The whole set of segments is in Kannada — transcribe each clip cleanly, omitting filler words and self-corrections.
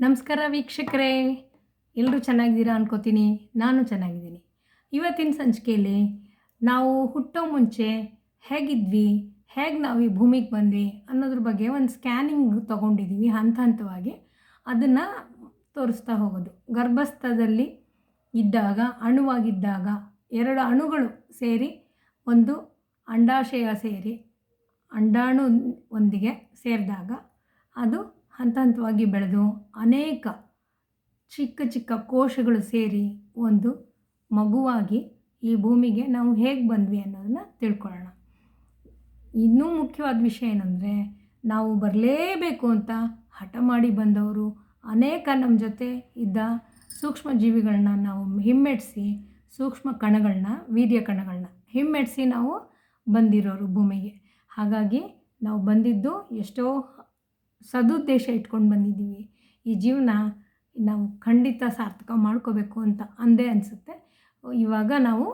ನಮಸ್ಕಾರ ವೀಕ್ಷಕರೇ, ಎಲ್ಲರೂ ಚೆನ್ನಾಗಿದ್ದೀರಾ ಅನ್ಕೋತೀನಿ. ನಾನು ಚೆನ್ನಾಗಿದ್ದೀನಿ. ಇವತ್ತಿನ ಸಂಚಿಕೆಯಲ್ಲಿ ನಾವು ಹುಟ್ಟೋ ಮುಂಚೆ ಹೇಗಿದ್ವಿ, ಹೇಗೆ ನಾವು ಈ ಭೂಮಿಗೆ ಬಂದ್ವಿ ಅನ್ನೋದ್ರ ಬಗ್ಗೆ ಒಂದು ಸ್ಕ್ಯಾನಿಂಗ್ ತೊಗೊಂಡಿದ್ದೀವಿ ಹಂತ ಹಂತವಾಗಿ. ಅದನ್ನು ತೋರಿಸ್ತಾ ಹೋಗೋದು. ಗರ್ಭಸ್ಥದಲ್ಲಿ ಇದ್ದಾಗ, ಅಣುವಾಗಿದ್ದಾಗ 2 ಅಣುಗಳು ಸೇರಿ ಒಂದು ಅಂಡಾಶಯ ಸೇರಿ ಅಂಡಾಣು ಒಂದಿಗೆ ಸೇರಿದಾಗ ಅದು ಹಂತ ಹಂತವಾಗಿ ಬೆಳೆದು ಅನೇಕ ಚಿಕ್ಕ ಚಿಕ್ಕ ಕೋಶಗಳು ಸೇರಿ ಒಂದು ಮಗುವಾಗಿ ಈ ಭೂಮಿಗೆ ನಾವು ಹೇಗೆ ಬಂದ್ವಿ ಅನ್ನೋದನ್ನು ತಿಳ್ಕೊಳ್ಳೋಣ. ಇನ್ನೂ ಮುಖ್ಯವಾದ ವಿಷಯ ಏನಂದರೆ, ನಾವು ಬರಲೇಬೇಕು ಅಂತ ಹಠ ಮಾಡಿ ಬಂದವರು ಅನೇಕ ನಮ್ಮ ಜೊತೆ ಇದ್ದ ಸೂಕ್ಷ್ಮ ಜೀವಿಗಳನ್ನ ನಾವು ಹಿಮ್ಮೆಟ್ಟಿಸಿ, ಸೂಕ್ಷ್ಮ ಕಣಗಳನ್ನ, ವೀರ್ಯ ಕಣಗಳನ್ನ ಹಿಮ್ಮೆಟ್ಟಿಸಿ ನಾವು ಬಂದಿರೋರು ಭೂಮಿಗೆ. ಹಾಗಾಗಿ ನಾವು ಬಂದಿದ್ದು ಎಷ್ಟೋ ಸದುದ್ದೇಶ ಇಟ್ಕೊಂಡು ಬಂದಿದ್ದೀವಿ. ಈ ಜೀವನ ನಾವು ಖಂಡಿತ ಸಾರ್ಥಕ ಮಾಡ್ಕೋಬೇಕು ಅಂತ ಅಂದೇ ಅನಿಸುತ್ತೆ. ಇವಾಗ ನಾವು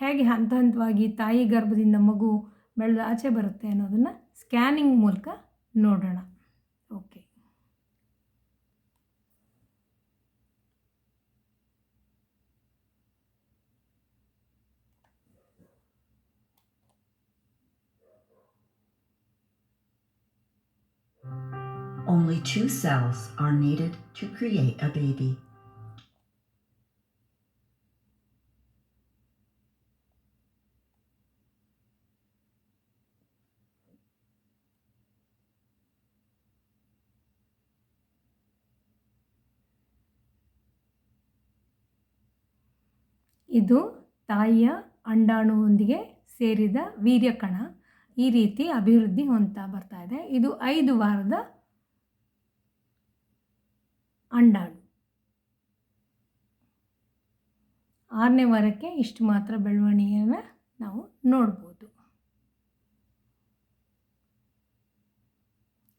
ಹೇಗೆ ಹಂತ ಹಂತವಾಗಿ ತಾಯಿ ಗರ್ಭದಿಂದ ಮಗು ಬೆಳೆದು ಆಚೆ ಬರುತ್ತೆ ಅನ್ನೋದನ್ನು ಸ್ಕ್ಯಾನಿಂಗ್ ಮೂಲಕ ನೋಡೋಣ. Okay. Only 2 cells are needed to create a baby. ಇದು ತಾಯಿಯ ಅಂಡಾಣುವೊಂದಿಗೆ ಸೇರಿದ ವೀರ್ಯಕಣ ಈ ರೀತಿ ಅಭಿವೃದ್ಧಿ ಹೊಂದ್ತಾ ಬರ್ತಾ ಇದೆ. ಇದು 5 ವಾರದ ಅಂಡಾಣು. 6ನೇ ವಾರಕ್ಕೆ ಇಷ್ಟು ಮಾತ್ರ ಬೆಳವಣಿಗೆಯನ್ನು ನಾವು ನೋಡ್ಬೋದು.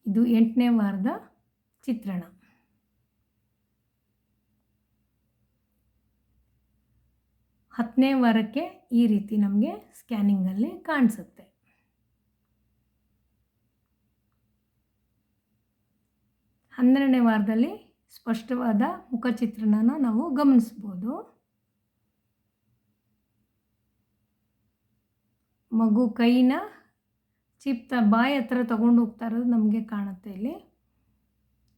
ಇದು 8ನೇ ವಾರದ ಚಿತ್ರಣ. 10ನೇ ವಾರಕ್ಕೆ ಈ ರೀತಿ ನಮಗೆ ಸ್ಕ್ಯಾನಿಂಗಲ್ಲಿ ಕಾಣಿಸುತ್ತೆ. 12ನೇ ವಾರದಲ್ಲಿ ಸ್ಪಷ್ಟವಾದ ಮುಖಚಿತ್ರಣನ ನಾವು ಗಮನಿಸ್ಬೋದು. ಮಗು ಕೈನ ಬಾಯಿ ಹತ್ರ ತಗೊಂಡು ಹೋಗ್ತಾ ಇರೋದು ನಮಗೆ ಕಾಣುತ್ತೆ ಇಲ್ಲಿ.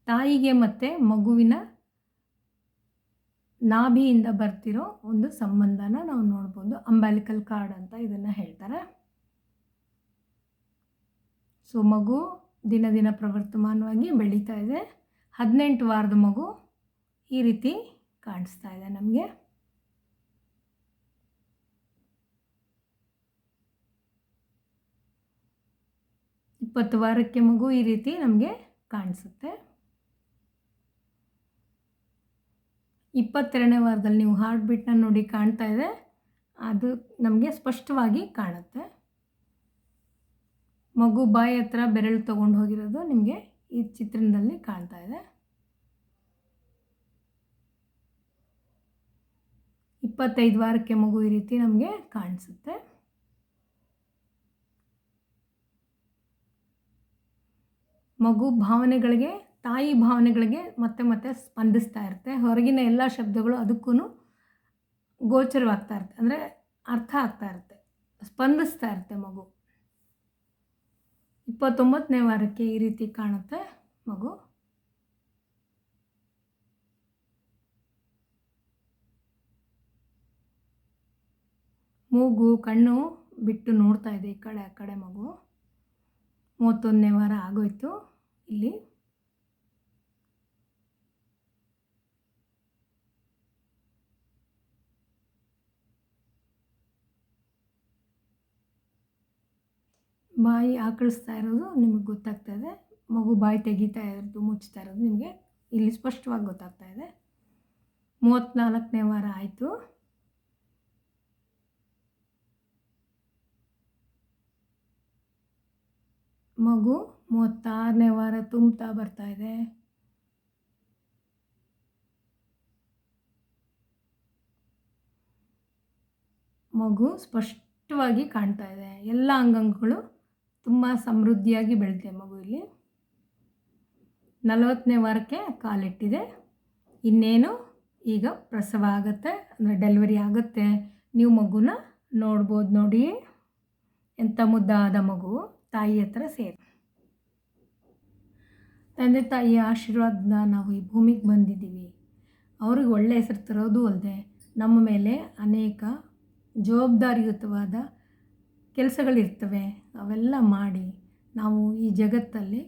ತಾಯಿಗೆ ಮತ್ತು ಮಗುವಿನ ನಾಭಿಯಿಂದ ಬರ್ತಿರೋ ಒಂದು ಸಂಬಂಧನ ನಾವು ನೋಡ್ಬೋದು. ಅಂಬಾಲಿಕಲ್ ಕಾರ್ಡ್ ಅಂತ ಇದನ್ನು ಹೇಳ್ತಾರೆ. ಸೊ ಮಗು ದಿನ ದಿನ ಪ್ರವರ್ತಮಾನವಾಗಿ ಬೆಳೀತಾ ಇದೆ. 18 ವಾರದ ಮಗು ಈ ರೀತಿ ಕಾಣಿಸ್ತಾ ಇದೆ ನಮಗೆ. ಇಪ್ಪತ್ತು ವಾರಕ್ಕೆ ಮಗು ಈ ರೀತಿ ನಮಗೆ ಕಾಣಿಸುತ್ತೆ. 22ನೇ ವಾರದಲ್ಲಿ ನೀವು ಹಾರ್ಟ್ ಬೀಟ್ನ ನೋಡಿ ಕಾಣ್ತಾ ಇದೆ, ಅದು ನಮಗೆ ಸ್ಪಷ್ಟವಾಗಿ ಕಾಣುತ್ತೆ. ಮಗು ಬಾಯಿ ಹತ್ರ ಬೆರಳು ತೊಗೊಂಡು ಹೋಗಿರೋದು ನಿಮಗೆ ಈ ಚಿತ್ರಣದಲ್ಲಿ ಕಾಣ್ತಾ ಇದೆ. 25 ವಾರಕ್ಕೆ ಮಗು ಈ ರೀತಿ ನಮಗೆ ಕಾಣಿಸುತ್ತೆ. ಮಗು ಭಾವನೆಗಳಿಗೆ, ತಾಯಿ ಭಾವನೆಗಳಿಗೆ ಮತ್ತೆ ಮತ್ತೆ ಸ್ಪಂದಿಸ್ತಾ ಇರುತ್ತೆ. ಹೊರಗಿನ ಎಲ್ಲ ಶಬ್ದಗಳು ಅದಕ್ಕೂ ಗೋಚರವಾಗ್ತಾ ಇರುತ್ತೆ, ಅಂದರೆ ಅರ್ಥ ಆಗ್ತಾ ಇರುತ್ತೆ, ಸ್ಪಂದಿಸ್ತಾ ಇರುತ್ತೆ ಮಗು. 29ನೇ ವಾರಕ್ಕೆ ಈ ರೀತಿ ಕಾಣುತ್ತೆ ಮಗು. ಮೂಗು, ಕಣ್ಣು ಬಿಟ್ಟು ನೋಡ್ತಾ ಇದೆ ಈ ಕಡೆ ಆ ಕಡೆ ಮಗು. 31ನೇ ವಾರ ಆಗೋಯ್ತು ಇಲ್ಲಿ. ಬಾಯಿ ಆಕಳಿಸ್ತಾ ಇರೋದು ನಿಮಗೆ ಗೊತ್ತಾಗ್ತಾ ಇದೆ. ಮಗು ಬಾಯಿ ತೆಗಿತಾ ಇರೋದು, ಮುಚ್ತಾ ಇರೋದು ನಿಮಗೆ ಇಲ್ಲಿ ಸ್ಪಷ್ಟವಾಗಿ ಗೊತ್ತಾಗ್ತಾ ಇದೆ. 34ನೇ ವಾರ ಆಯಿತು. ಮಗು 36ನೇ ವಾರ ತುಂಬ್ತಾ ಬರ್ತಾ ಇದೆ. ಮಗು ಸ್ಪಷ್ಟವಾಗಿ ಕಾಣ್ತಾ ಇದೆ. ಎಲ್ಲ ಅಂಗಾಂಗಗಳು ತುಂಬ ಸಮೃದ್ಧಿಯಾಗಿ ಬೆಳೆದಿದೆ ಮಗು ಇಲ್ಲಿ. 40ನೇ ವಾರಕ್ಕೆ ಕಾಲಿಟ್ಟಿದೆ. ಇನ್ನೇನು ಈಗ ಪ್ರಸವ ಆಗುತ್ತೆ, ಅಂದರೆ ಡೆಲಿವರಿ ಆಗುತ್ತೆ. ನೀವು ಮಗುನ ನೋಡ್ಬೋದು. ನೋಡಿ ಎಂಥ ಮುದ್ದಾದ ಮಗು ತಾಯಿ ಹತ್ರ ಸೇರಿ. ತಂದೆ ತಾಯಿಯ ಆಶೀರ್ವಾದದಿಂದ ನಾವು ಈ ಭೂಮಿಗೆ ಬಂದಿದ್ದೀವಿ. ಅವ್ರಿಗೆ ಒಳ್ಳೆಯ ಹೆಸರು ತರೋದು ಅಲ್ಲದೆ ನಮ್ಮ ಮೇಲೆ ಅನೇಕ ಜವಾಬ್ದಾರಿಯುತವಾದ ಕೆಲಸಗಳಿರ್ತವೆ. ಅವೆಲ್ಲ ಮಾಡಿ ನಾವು ಈ ಜಗತ್ತಲ್ಲಿ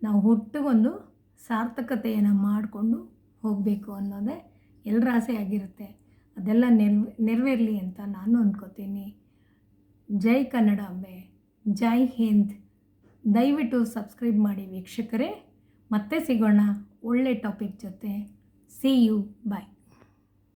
ನಾವು ಹುಟ್ಟಿಗೊಂದು ಸಾರ್ಥಕತೆಯನ್ನು ಮಾಡಿಕೊಂಡು ಹೋಗಬೇಕು ಅನ್ನೋದೇ ಎಲ್ಲರ ಆಸೆ ಆಗಿರುತ್ತೆ. ಅದೆಲ್ಲ ನೆರವೇರಲಿ ಅಂತ ನಾನು ಅಂದ್ಕೋತೀನಿ. ಜೈ ಕನ್ನಡಾಂಬೆ, ಜೈ ಹಿಂದ್. ದಯವಿಟ್ಟು ಸಬ್ಸ್ಕ್ರೈಬ್ ಮಾಡಿ ವೀಕ್ಷಕರೇ. ಮತ್ತೆ ಸಿಗೋಣ ಒಳ್ಳೆ ಟಾಪಿಕ್ ಜೊತೆ. See you. ಬಾಯ್.